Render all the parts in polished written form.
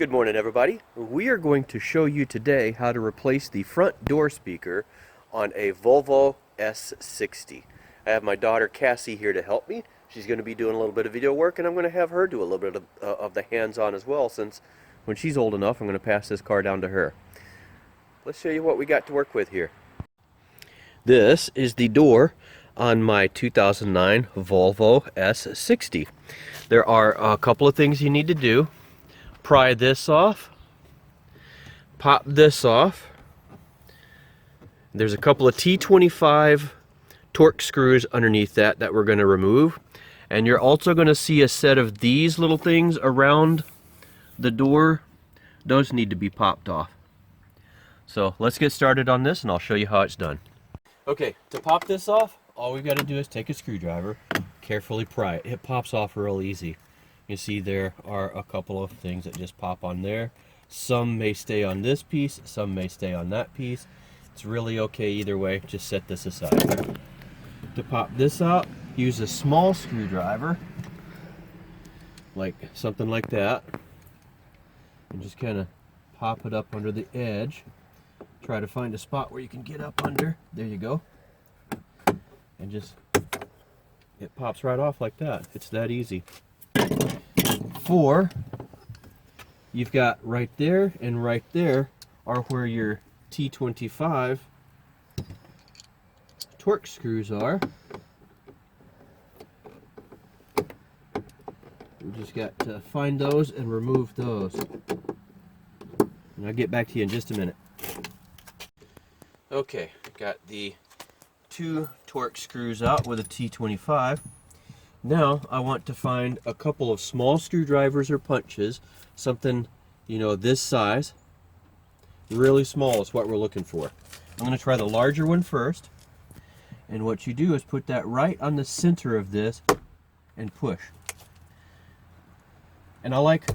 Good morning, everybody. We are going to show you today how to replace the front door speaker on a Volvo S60. I have my daughter Cassie here to help me. She's going to be doing a little bit of video work, and I'm going to have her do a little bit of the hands-on as well, since when she's old enough, I'm going to pass this car down to her. Let's show you what we got to work with here. This is the door on my 2009 Volvo S60. There are a couple of things you need to do. Pry this off, pop this off. There's a couple of T25 torque screws underneath that we're going to remove, and you're also going to see a set of these little things around the door. Those need to be popped off. So let's get started on this and I'll show you how it's done. Okay, to pop this off, all we've got to do is take a screwdriver, carefully pry it. It pops off real easy. You see there are a couple of things that just pop on there. Some may stay on this piece, some may stay on that piece. It's really okay either way. Just set this aside. To pop this out, use a small screwdriver, like something like that, and just kind of pop it up under the edge. Try to find a spot where you can get up under. There you go. And just, it pops right off like that. It's that easy. You've got right there and right there are where your T25 torque screws are. We just got to find those and remove those. And I'll get back to you in just a minute. Okay, got the two torque screws out with a T25. Now I want to find a couple of small screwdrivers or punches, something, you know, this size. Really small is what we're looking for. I'm going to try the larger one first, and what you do is put that right on the center of this and push. And I like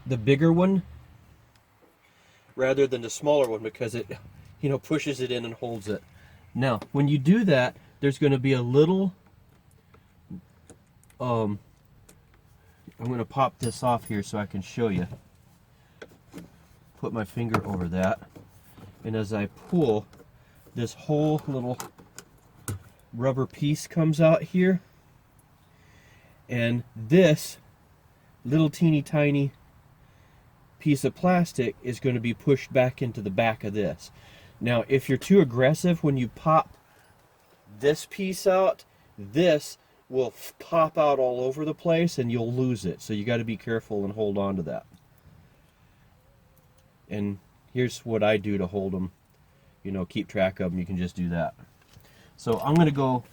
the bigger one rather than the smaller one because it, you know, pushes it in and holds it. Now, when you do that, there's going to be a little, I'm going to pop this off here so I can show you. Put my finger over that, and as I pull, this whole little rubber piece comes out here, and this little teeny tiny piece of plastic is going to be pushed back into the back of this. Now, if you're too aggressive, when you pop this piece out, this will pop out all over the place and you'll lose it. So you got to be careful and hold on to that. And here's what I do to hold them, you know, keep track of them. You can just do that. So I'm going to go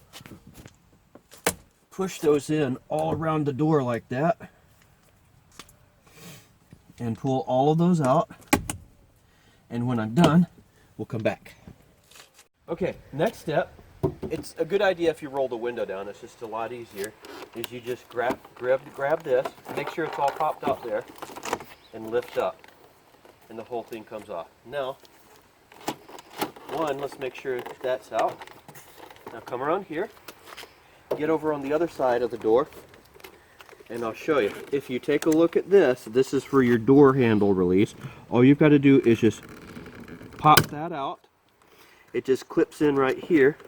push those in all around the door like that and pull all of those out. And when I'm done, we'll come back. Okay, next step, it's a good idea if you roll the window down, it's just a lot easier, is you just grab this, make sure it's all popped out there, and lift up, and the whole thing comes off. Now, let's make sure that's out. Now come around here, get over on the other side of the door, and I'll show you. If you take a look at this, this is for your door handle release. All you've got to do is just pop that out. It just clips in right here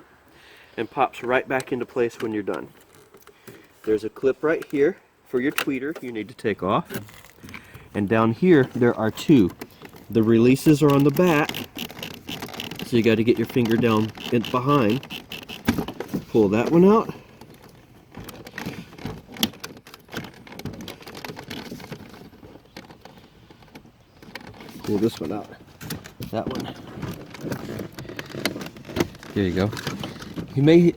and pops right back into place when you're done. There's a clip right here for your tweeter you need to take off. And down here there are two. The releases are on the back, so you got to get your finger down in behind. Pull that one out. Pull this one out. That one. There you go. You may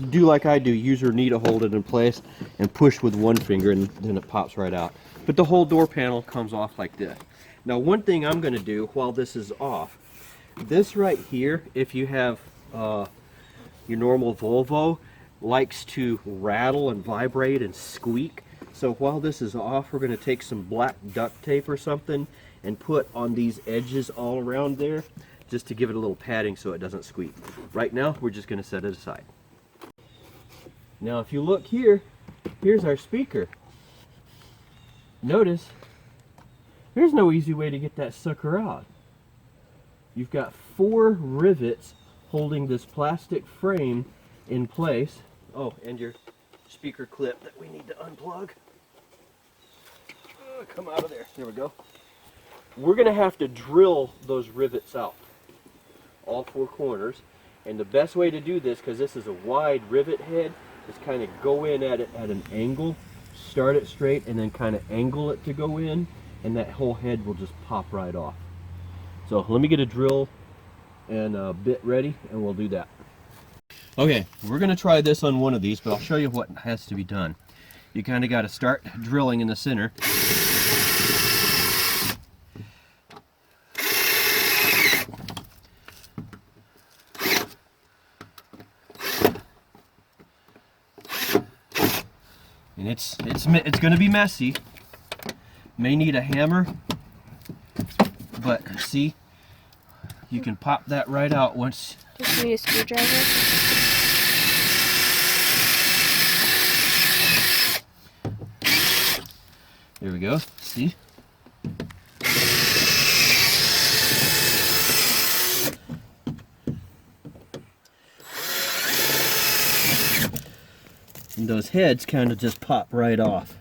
do like I do, use your knee to hold it in place and push with one finger, and then it pops right out. But the whole door panel comes off like this. Now, one thing I'm going to do while this is off, this right here, if you have your normal Volvo, likes to rattle and vibrate and squeak. So while this is off, we're going to take some black duct tape or something and put on these edges all around there, just to give it a little padding so it doesn't squeak. Right now, we're just going to set it aside. Now, if you look here, here's our speaker. Notice, there's no easy way to get that sucker out. You've got 4 rivets holding this plastic frame in place. Oh, and your speaker clip that we need to unplug. Oh, come out of there. There we go. We're going to have to drill those rivets out, all 4 corners. And the best way to do this, because this is a wide rivet head, is kind of go in at it at an angle, start it straight, and then kind of angle it to go in, and that whole head will just pop right off. So let me get a drill and a bit ready, and we'll do that. Okay, we're going to try this on one of these, but I'll show you what has to be done. You kind of got to start drilling in the center. And it's going to be messy. May need a hammer, but see, you can pop that right out once. Just need a screwdriver. There we go. See? And those heads kind of just pop right off.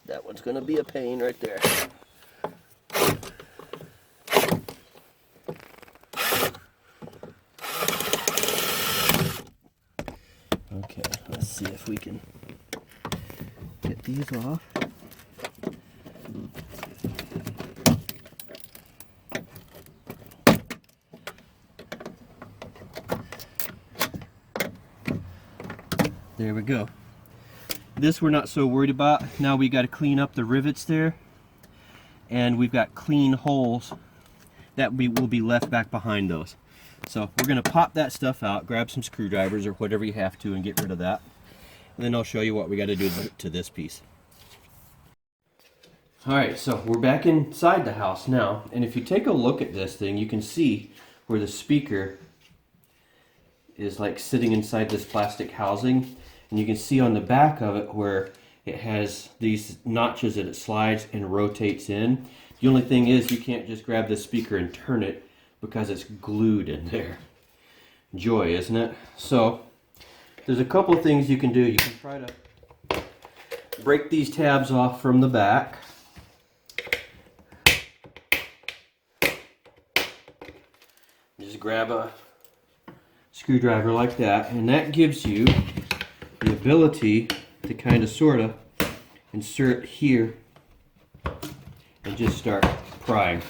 That one's going to be a pain right there. Okay, let's see if we can get these off. There we go. This we're not so worried about. Now we got to clean up the rivets there, and we've got clean holes that will be left back behind those. So we're going to pop that stuff out, grab some screwdrivers or whatever you have to and get rid of that. And then I'll show you what we got to do to this piece. Alright, so we're back inside the house now, and if you take a look at this thing, you can see where the speaker is like sitting inside this plastic housing. And you can see on the back of it where it has these notches that it slides and rotates in. The only thing is you can't just grab this speaker and turn it because it's glued in there. Joy, isn't it? So there's a couple of things you can do. You can try to break these tabs off from the back. Just grab a screwdriver like that, and that gives you the ability to kind of sort of insert here and just start prying.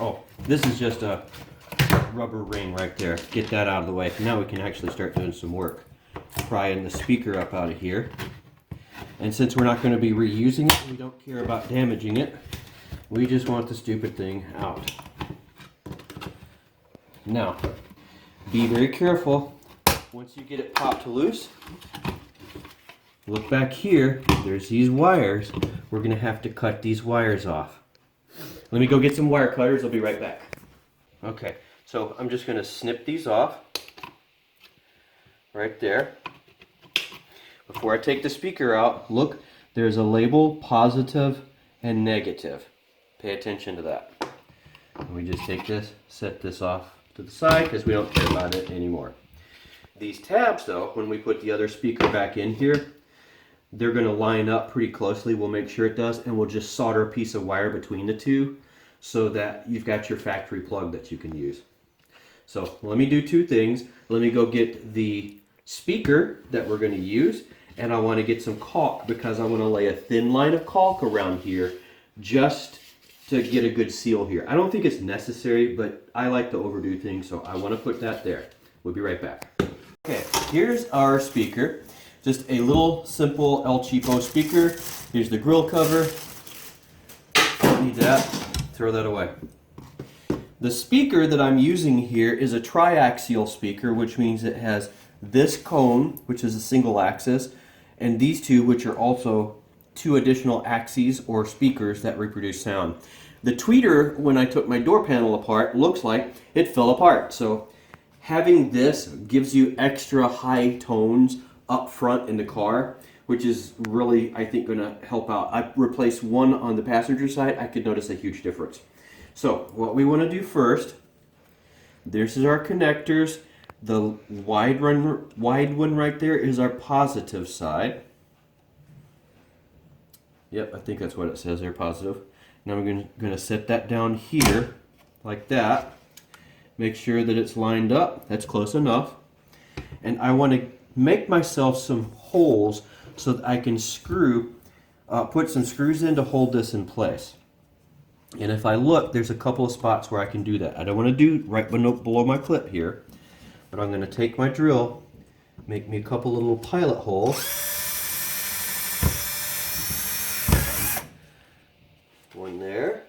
Oh, this is just a rubber ring right there. Get that out of the way. Now we can actually start doing some work. Prying the speaker up out of here. And since we're not going to be reusing it, we don't care about damaging it. We just want the stupid thing out. Now, be very careful. Once you get it popped loose, look back here, there's these wires. We're going to have to cut these wires off. Let me go get some wire cutters, I'll be right back. Okay, so I'm just going to snip these off right there. Before I take the speaker out, look, there's a label, positive and negative. Pay attention to that. And we just take this, set this off to the side because we don't care about it anymore. These tabs though, when we put the other speaker back in here, they're going to line up pretty closely. We'll make sure it does, and we'll just solder a piece of wire between the two so that you've got your factory plug that you can use. So let me do 2 things. Let me go get the speaker that we're going to use, and I want to get some caulk because I want to lay a thin line of caulk around here just to get a good seal here. I don't think it's necessary, but I like to overdo things, so I want to put that there. We'll be right back. Okay, here's our speaker. Just a little simple El Cheapo speaker. Here's the grill cover. Don't need that. Throw that away. The speaker that I'm using here is a triaxial speaker, which means it has this cone, which is a single axis, and these two, which are also 2 additional axes or speakers that reproduce sound. The tweeter, when I took my door panel apart, looks like it fell apart. So having this gives you extra high tones up front in the car, which is really, I think, going to help out. I replaced one on the passenger side. I could notice a huge difference. So what we want to do first, this is our connectors. The wide one right there is our positive side. Yep, I think that's what it says there, positive. Now I'm going to set that down here, like that. Make sure that it's lined up. That's close enough. And I want to make myself some holes so that I can put some screws in to hold this in place. And if I look, there's a couple of spots where I can do that. I don't want to do right below my clip here, but I'm going to take my drill, make me a couple little pilot holes. One there.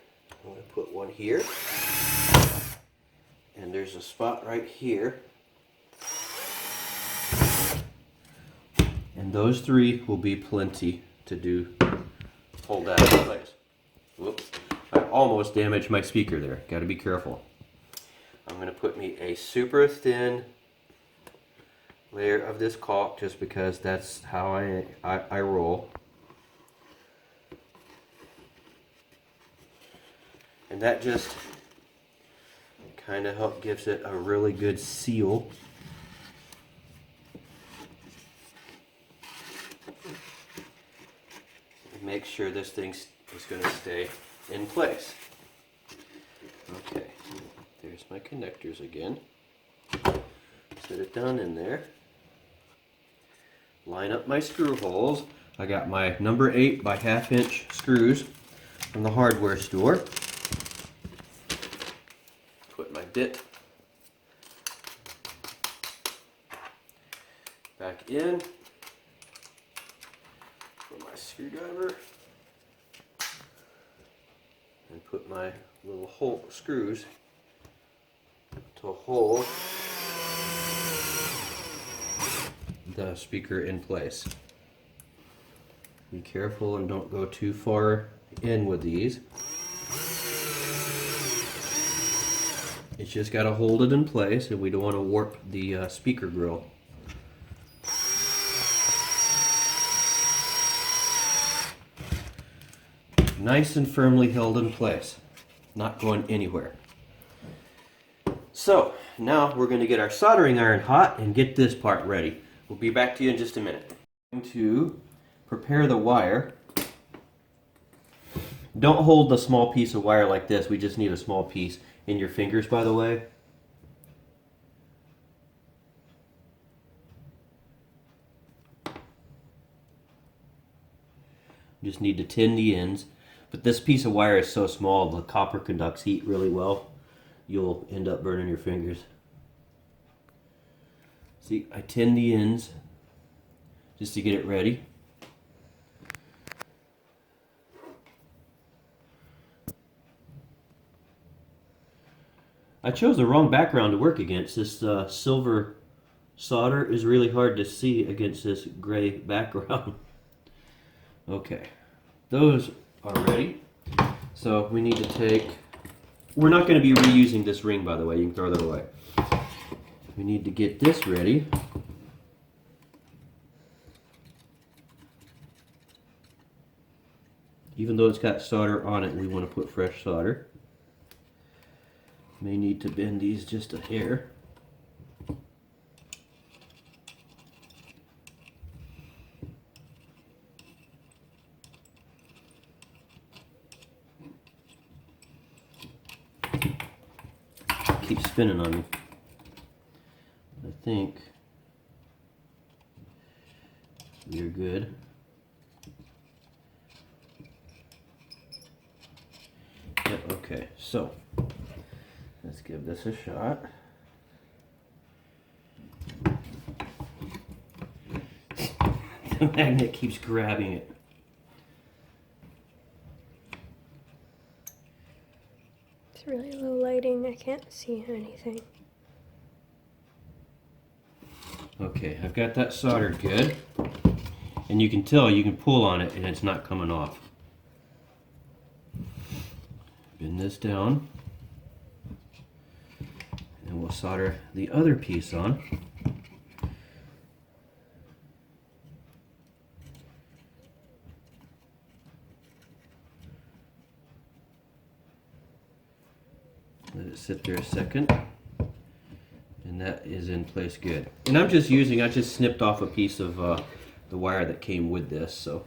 I'm going to put one here. And there's a spot right here. And those three will be plenty to hold that in place. Whoops. I almost damaged my speaker there. Got to be careful. I'm going to put me a super thin layer of this caulk just because that's how I roll. And that just kind of gives it a really good seal. And make sure this thing is going to stay in place. Okay, there's my connectors again. Set it down in there. Line up my screw holes. I got my number 8 by 1/2 inch screws from the hardware store. Put my bit back in. Put my screwdriver. And put my little screws to hold the speaker in place. Be careful and don't go too far in with these. It's just got to hold it in place, and we don't want to warp the speaker grill. Nice and firmly held in place, not going anywhere. So now we're going to get our soldering iron hot and get this part ready. We'll be back to you in just a minute. I'm going to prepare the wire. Don't hold the small piece of wire like this. We just need a small piece in your fingers, by the way. Just need to tin the ends. But this piece of wire is so small, the copper conducts heat really well. You'll end up burning your fingers. See, I tin the ends just to get it ready. I chose the wrong background to work against. This silver solder is really hard to see against this gray background. Okay, those are ready. So we need to take, we're not going to be reusing this ring, by the way. You can throw that away. We need to get this ready. Even though it's got solder on it, we want to put fresh solder. May need to bend these just a hair. Keep spinning on me. I think we're good. Yep, okay, so let's give this a shot. The magnet keeps grabbing it. It's really low lighting, I can't see anything. Okay, I've got that soldered good. And you can tell, you can pull on it and it's not coming off. Bend this down, and we'll solder the other piece on. Let it sit there a second, and that is in place good. And I just snipped off a piece of the wire that came with this, so.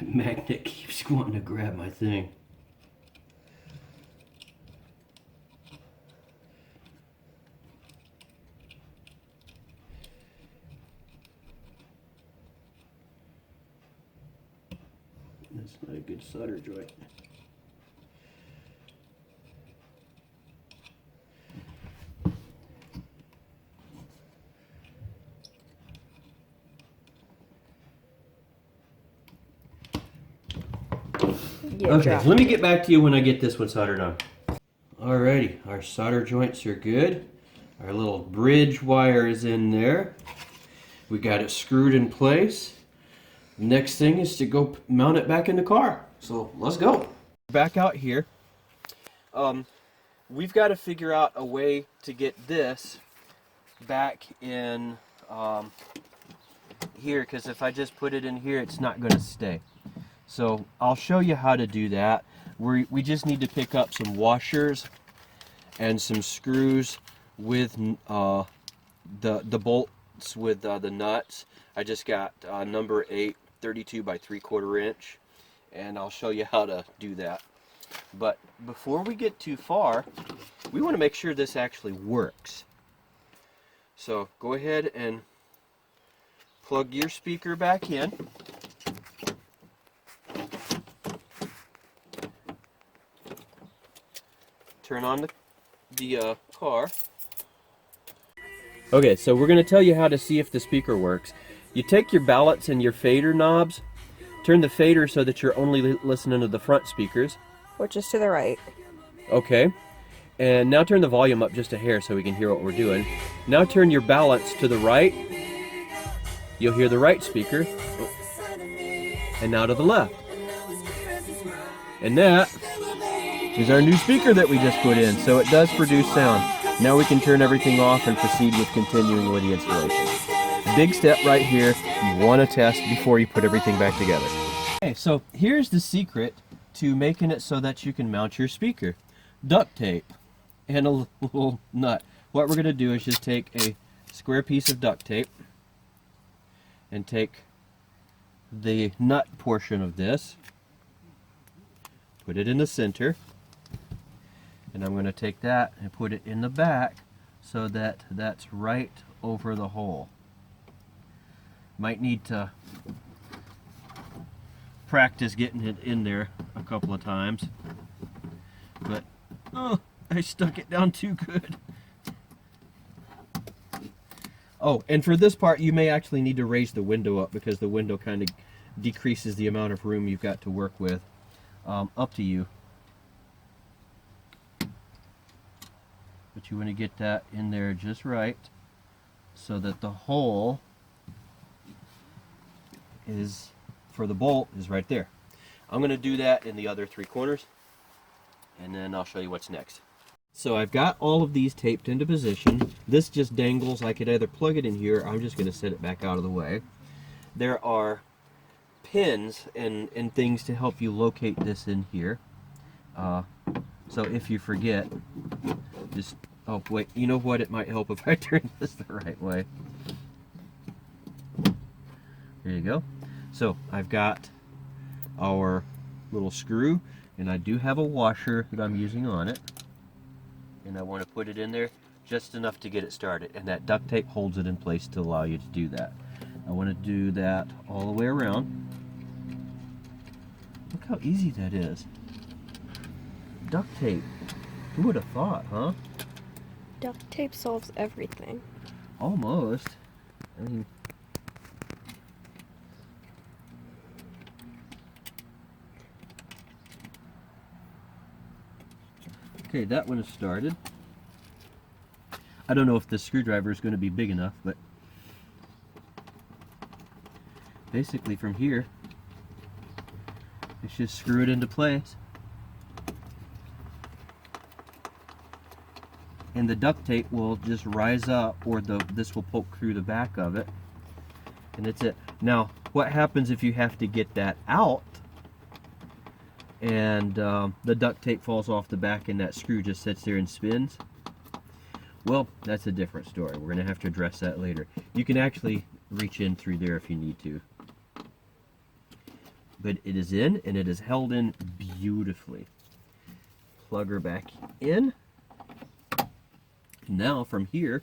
That magnet keeps wanting to grab my thing. That's not a good solder joint. Okay, let me get back to you when I get this one soldered on. Alrighty, our solder joints are good. Our little bridge wire is in there. We got it screwed in place. Next thing is to go mount it back in the car. So let's go. Back out here. We've got to figure out a way to get this back in here, because if I just put it in here, it's not going to stay. So I'll show you how to do that. We just need to pick up some washers and some screws with the bolts with the nuts. I just got number 8, 32 by 3/4 inch, and I'll show you how to do that. But before we get too far, we want to make sure this actually works. So go ahead and plug your speaker back in. Turn on the car. Okay, so we're going to tell you how to see if the speaker works. You take your ballots and your fader knobs, turn the fader so that you're only listening to the front speakers. Which is to the right. Okay, and now turn the volume up just a hair so we can hear what we're doing. Now turn your ballots to the right. You'll hear the right speaker. And now to the left. And that is our new speaker that we just put in, so it does produce sound. Now we can turn everything off and proceed with continuing with the installation. Big step right here, you want to test before you put everything back together. Okay, so here's the secret to making it so that you can mount your speaker. Duct tape and a little nut. What we're going to do is just take a square piece of duct tape and take the nut portion of this, put it in the center, and I'm going to take that and put it in the back so that that's right over the hole. Might need to practice getting it in there a couple of times, but oh, I stuck it down too good. Oh, and for this part you may actually need to raise the window up because the window kind of decreases the amount of room you've got to work with. Up to you. But you want to get that in there just right so that the hole is for the bolt is right there. I'm going to do that in the other 3 corners, and then I'll show you what's next. So I've got all of these taped into position. This just dangles. I could either plug it in here, or I'm just going to set it back out of the way. There are pins and things to help you locate this in here. So if you forget, just, oh wait, you know what, it might help if I turn this the right way. There you go. So I've got our little screw, and I do have a washer that I'm using on it, and I want to put it in there just enough to get it started, and that duct tape holds it in place to allow you to do that. I want to do that all the way around. Look how easy that is. Duct tape. Who would have thought, huh? Duct tape solves everything. Almost. I mean, okay, that one is started. I don't know if this screwdriver is going to be big enough, but basically from here It's just screw it into place. And the duct tape will just rise up, or this will poke through the back of it. And that's it. Now, what happens if you have to get that out and the duct tape falls off the back and that screw just sits there and spins? Well, that's a different story. We're going to have to address that later. You can actually reach in through there if you need to. But it is in, and it is held in beautifully. Plug her back in. Now, from here,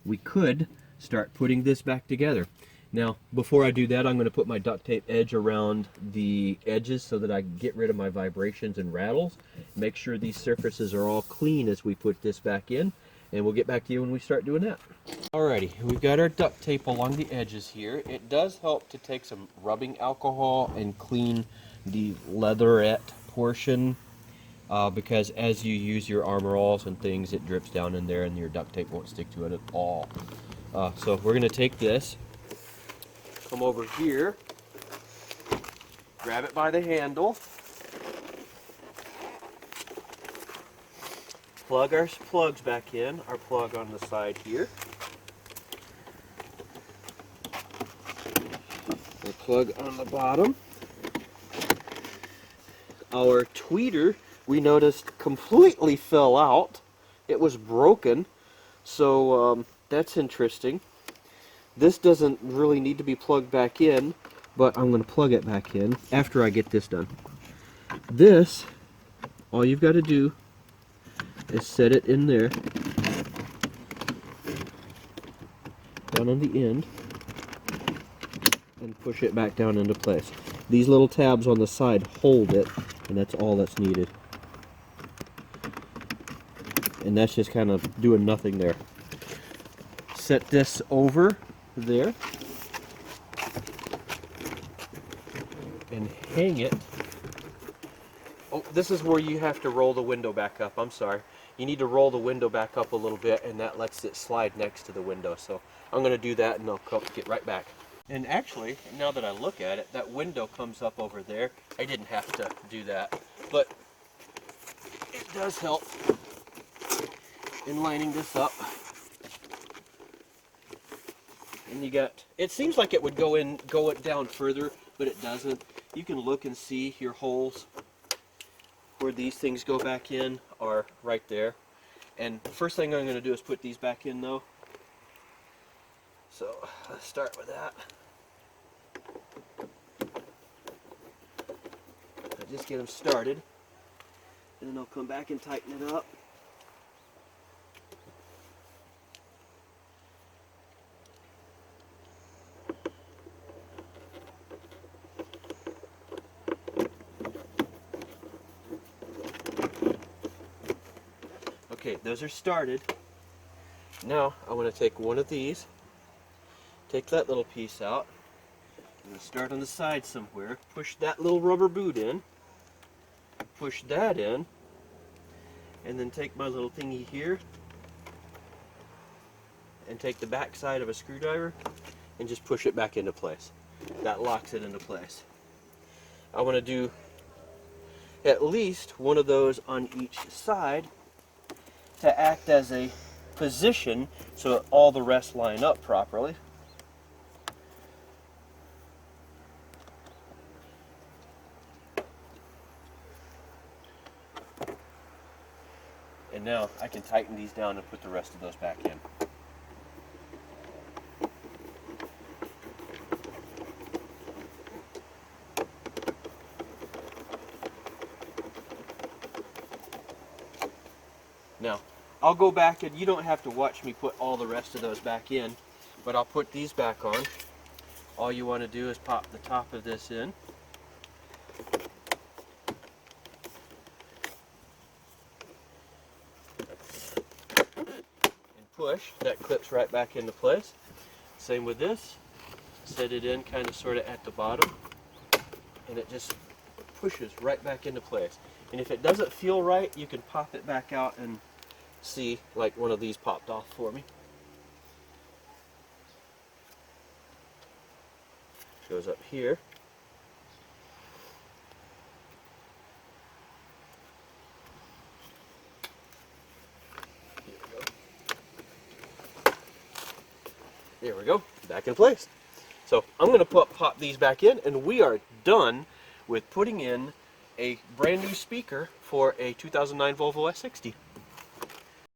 we could start putting this back together. Now, before I do that, I'm going to put my duct tape edge around the edges so that I can get rid of my vibrations and rattles. Make sure these surfaces are all clean as we put this back in, and we'll get back to you when we start doing that. Alrighty, we've got our duct tape along the edges here. It does help to take some rubbing alcohol and clean the leatherette portion, because as you use your armor alls and things, it drips down in there and your duct tape won't stick to it at all. So we're going to take this, come over here, grab it by the handle, plug our plugs back in, our plug on the side here, our plug on the bottom. Our tweeter, we noticed, completely fell out. It was broken, so that's interesting. This doesn't really need to be plugged back in, but I'm going to plug it back in after I get this done. This, all you've got to do is set it in there, down on the end, and push it back down into place. These little tabs on the side hold it, and that's all that's needed. And that's just kind of doing nothing there. Set this over there and hang it. Oh, this is where you have to roll the window back up. I'm sorry. You need to roll the window back up a little bit, and that lets it slide next to the window. So I'm going to do that, and I'll get right back. And actually, now that I look at it, that window comes up over there. I didn't have to do that, but it does help in lining this up. And you got, it seems like it would go it down further, but it doesn't. You can look and see your holes where these things go back in are right there. And the first thing I'm going to do is put these back in though. So let's start with that. I'll just get them started, and then I'll come back and tighten it up. Okay, those are started. Now I want to take one of these, take that little piece out. I'm going to start on the side somewhere, push that little rubber boot in, push that in, and then take my little thingy here and take the back side of a screwdriver and just push it back into place. That locks it into place. I want to do at least one of those on each side to act as a position so that all the rest line up properly. And now I can tighten these down and put the rest of those back in. Now, I'll go back, and you don't have to watch me put all the rest of those back in, but I'll put these back on. All you want to do is pop the top of this in. And push. That clips right back into place. Same with this. Set it in kind of sort of at the bottom, and it just pushes right back into place. And if it doesn't feel right, you can pop it back out and see, like one of these popped off for me. Goes up here. There we go, back in place. So I'm going to pop these back in, and we are done with putting in a brand new speaker for a 2009 Volvo S60.